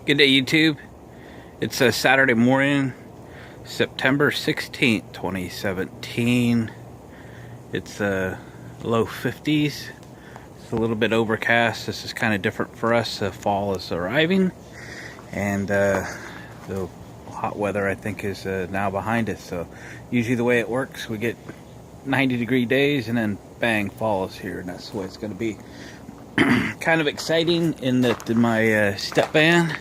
Good day, YouTube. It's a Saturday morning, September 16th, 2017. It's low 50s. It's a little bit overcast. This is kind of different for us. Fall is arriving, and the hot weather, I think, is now behind us. So usually the way it works, we get 90-degree days, and then bang, fall is here, and that's the way it's going to be. Kind of exciting in that my Stepvan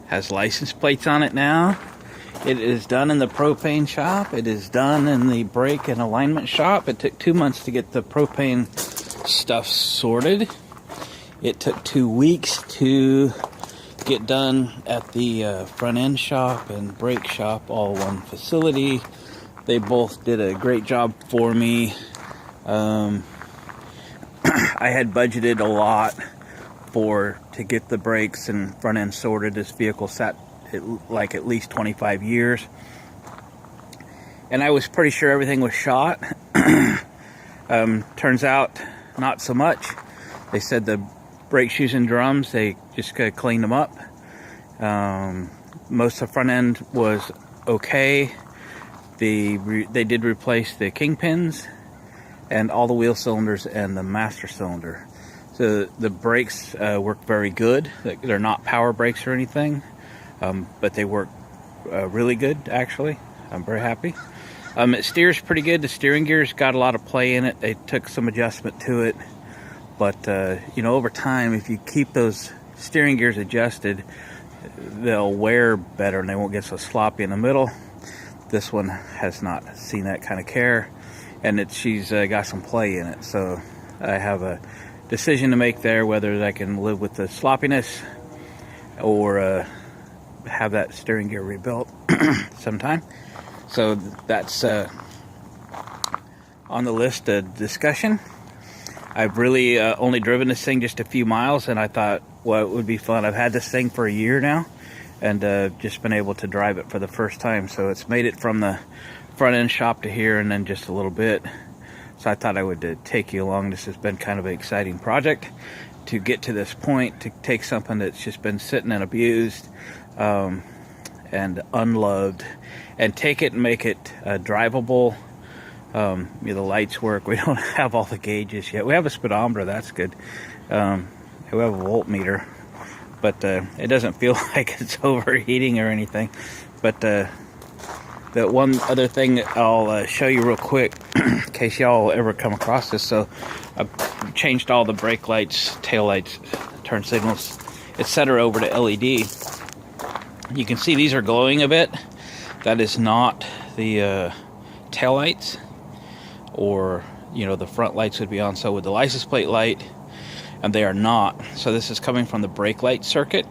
has license plates on it now. It is done in the propane shop. It is done in the brake and alignment shop. It took 2 months to get the propane stuff sorted. It took 2 weeks to get done at the front end shop and brake shop, all one facility. They both did a great job for me. I had budgeted a lot to get the brakes and front end sorted. This vehicle sat at least 25 years, and I was pretty sure everything was shot. Turns out not so much. They said the brake shoes and drums, they just cleaned them up. Most of the front end was okay. They did replace the kingpins and all the wheel cylinders and the master cylinder. So the brakes work very good. They're not power brakes or anything, but they work really good, actually. I'm very happy. It steers pretty good. The steering gear's got a lot of play in it. They took some adjustment to it. But, over time, if you keep those steering gears adjusted, they'll wear better and they won't get so sloppy in the middle. This one has not seen that kind of care, and she's got some play in it. So I have a decision to make there, whether I can live with the sloppiness or have that steering gear rebuilt sometime. So that's on the list of discussion. I've really only driven this thing just a few miles, and I thought, well, it would be fun. I've had this thing for a year now, and just been able to drive it for the first time. So it's made it from the front end shop to here, and then just a little bit. So I thought I would take you along. This has been kind of an exciting project to get to this point, to take something that's just been sitting and abused and unloved, and take it and make it drivable. The lights work. We don't have all the gauges yet. We have a speedometer, that's good. We have a voltmeter, but it doesn't feel like it's overheating or anything. But the one other thing I'll show you real quick, in case y'all ever come across this. So I've changed all the brake lights, tail lights, turn signals, etc. over to LED. You can see these are glowing a bit. That is not the tail lights, or the front lights would be on. So with the license plate light, and they are not. So this is coming from the brake light circuit.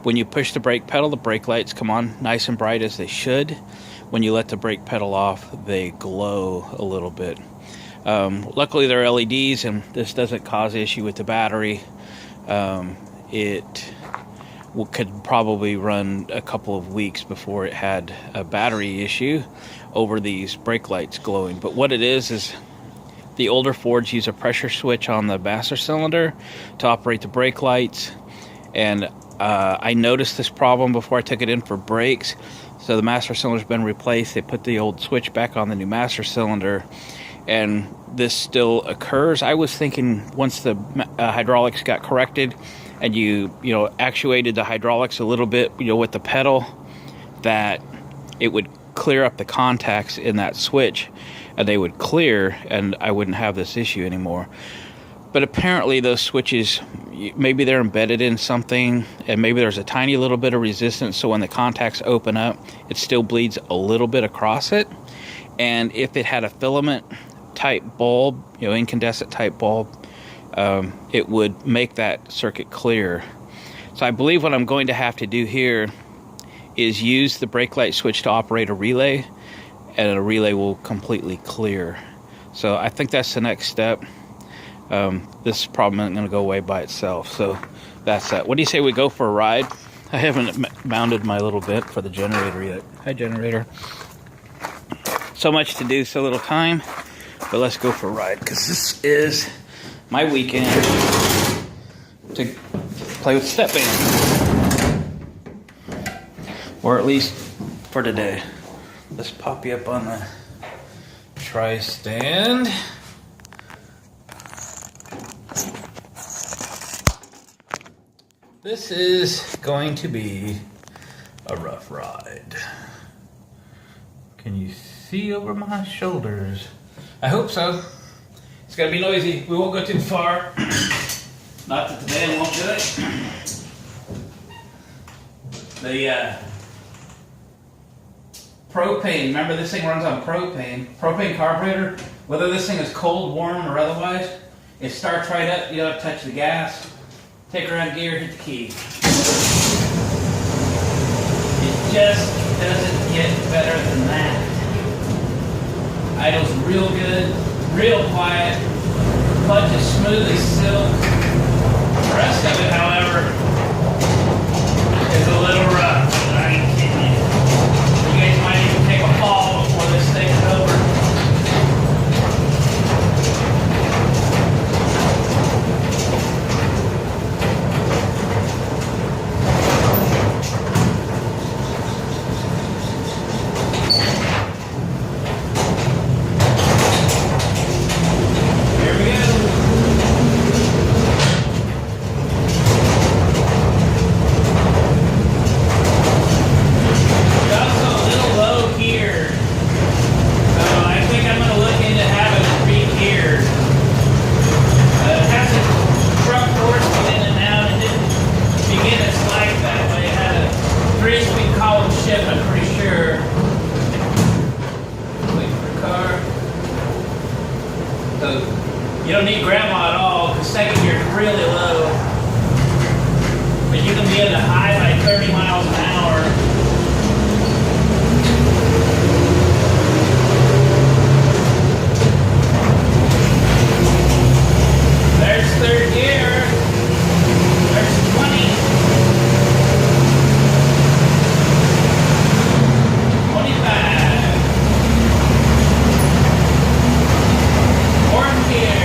When you push the brake pedal, the brake lights come on nice and bright as they should. When you let the brake pedal off, they glow a little bit. Luckily they're LEDs, and this doesn't cause issue with the battery. It could probably run a couple of weeks before it had a battery issue over these brake lights glowing. But what it is the older Fords use a pressure switch on the master cylinder to operate the brake lights, and I noticed this problem before I took it in for brakes. So the master cylinder's been replaced. They put the old switch back on the new master cylinder, and this still occurs. I was thinking once the hydraulics got corrected, and you actuated the hydraulics a little bit, with the pedal, that it would clear up the contacts in that switch, and they would clear, and I wouldn't have this issue anymore. But apparently those switches, maybe they're embedded in something, and maybe there's a tiny little bit of resistance, so when the contacts open up, it still bleeds a little bit across it. And if it had a filament type bulb, incandescent type bulb, it would make that circuit clear. So I believe what I'm going to have to do here is use the brake light switch to operate a relay, and a relay will completely clear. So I think that's the next step. This problem isn't going to go away by itself. So that's that. What do you say we go for a ride? I haven't mounted my little bit for the generator yet. Hi, generator. So much to do, so little time. But let's go for a ride, because this is my weekend to play with Stepvan. Or at least for today. Let's pop you up on the tri-stand. This is going to be a rough ride. Can you see over my shoulders? I hope so. It's gonna be noisy. We won't go too far. Not that the van won't do it. The propane, remember this thing runs on propane. Propane carburetor, whether this thing is cold, warm, or otherwise, it starts right up, you don't touch the gas. Take her on gear, hit the key. It just doesn't get better than that. Idle's real good, real quiet. Clutch is smooth as silk. The rest of it, however, is a little rough. I ain't kidding you. You guys might even take a fall before this thing is over. You don't need grandma at all, because second gear is really low. But you can be in the high like 30 miles an hour. There's third gear. There's 20. 25. Fourth gear.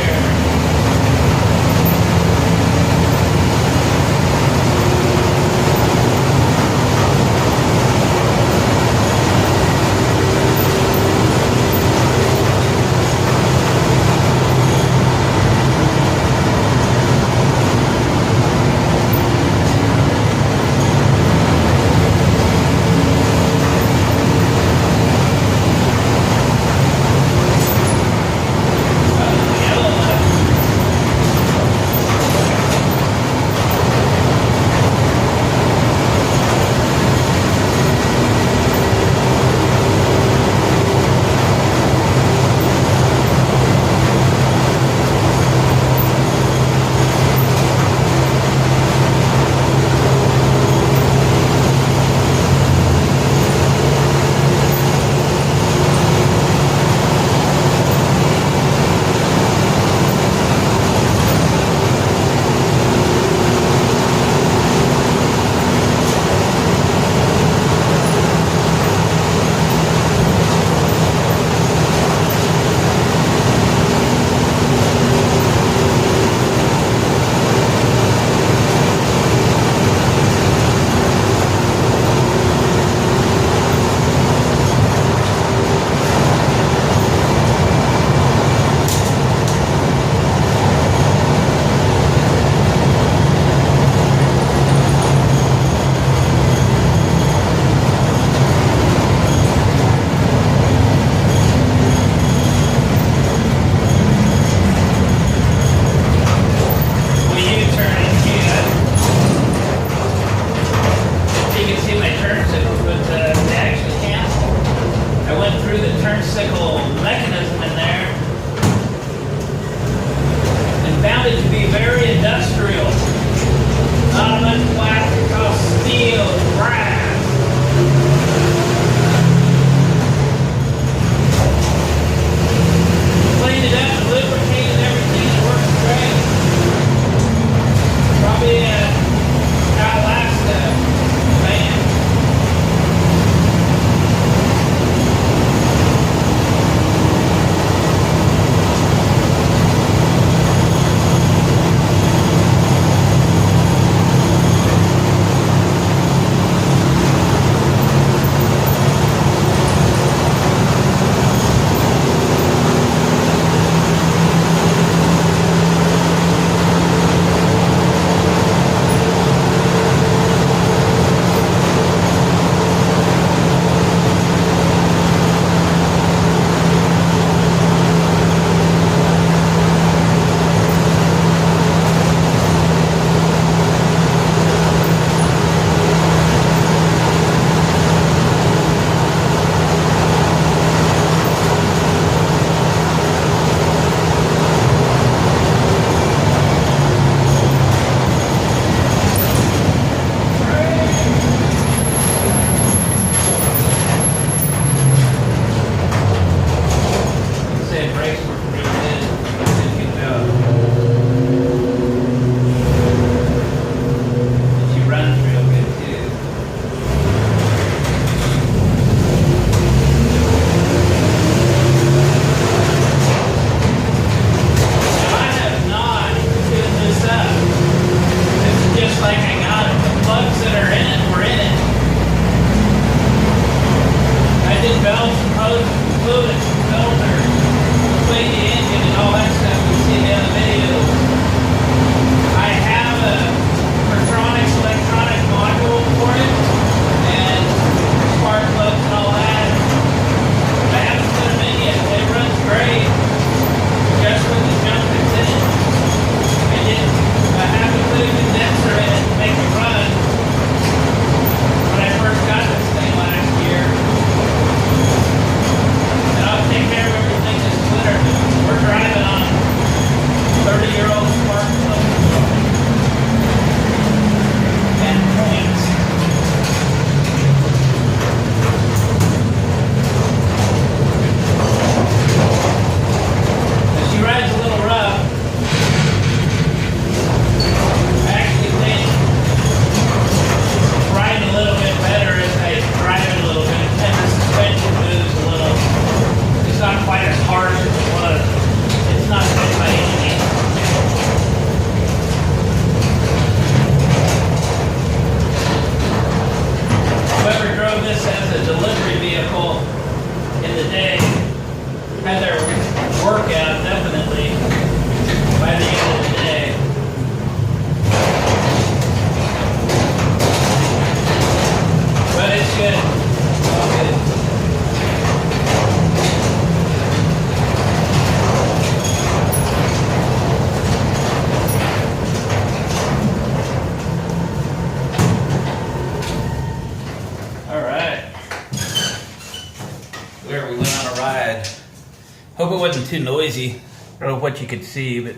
Hope it wasn't too noisy. I don't know what you could see, but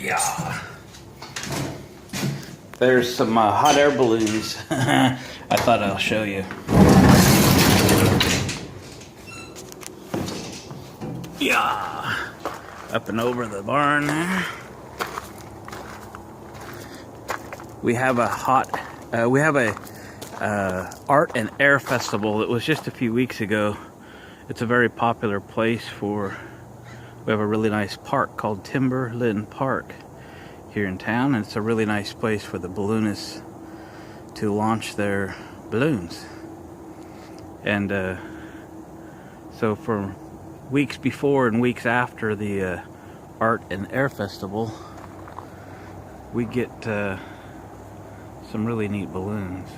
yeah. There's some hot air balloons. I thought I'll show you. Yeah. Up and over the barn there. We have a art and air festival that was just a few weeks ago. It's a very popular place for, we have a really nice park called Timberland Park here in town, and it's a really nice place for the balloonists to launch their balloons. And so for weeks before and weeks after the art and air festival, we get some really neat balloons.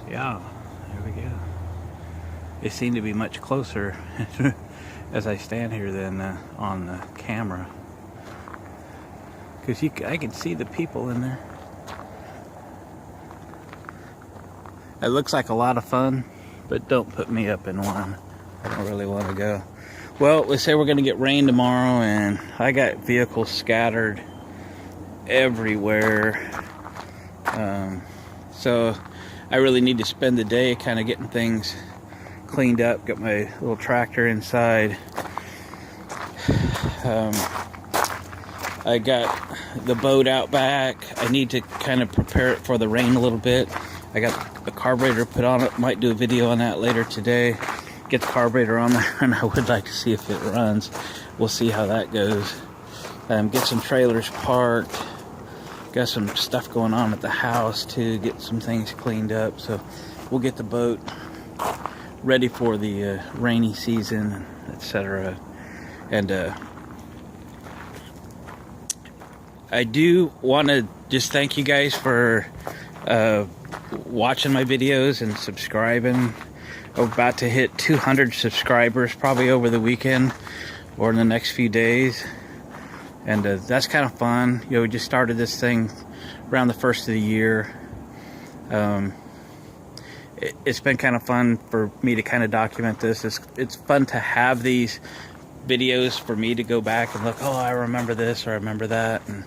Yeah, there we go. They seem to be much closer as I stand here than on the camera, because I can see the people in there. It looks like a lot of fun, but don't put me up in one. I don't really want to go. Well, let's say we're going to get rain tomorrow, and I got vehicles scattered everywhere. So I really need to spend the day kind of getting things cleaned up. Got my little tractor inside. I got the boat out back. I need to kind of prepare it for the rain a little bit. I got the carburetor put on it. Might do a video on that later today. Get the carburetor on there, and I would like to see if it runs. We'll see how that goes. Get some trailers parked. Got some stuff going on at the house too. Get some things cleaned up. So we'll get the boat ready for the rainy season, etc. And I do want to just thank you guys for watching my videos and subscribing. We're about to hit 200 subscribers probably over the weekend or in the next few days, and that's kind of fun. You know, we just started this thing around the first of the year. It's been kind of fun for me to kind of document this. It's fun to have these videos for me to go back and look, oh, I remember this or I remember that, and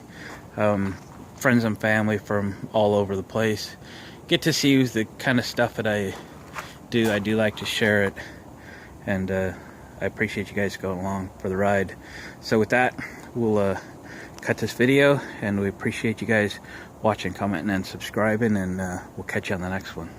friends and family from all over the place get to see the kind of stuff that I do like to share it, and I appreciate you guys going along for the ride. So with that, we'll cut this video, and we appreciate you guys watching, commenting, and subscribing, and we'll catch you on the next one.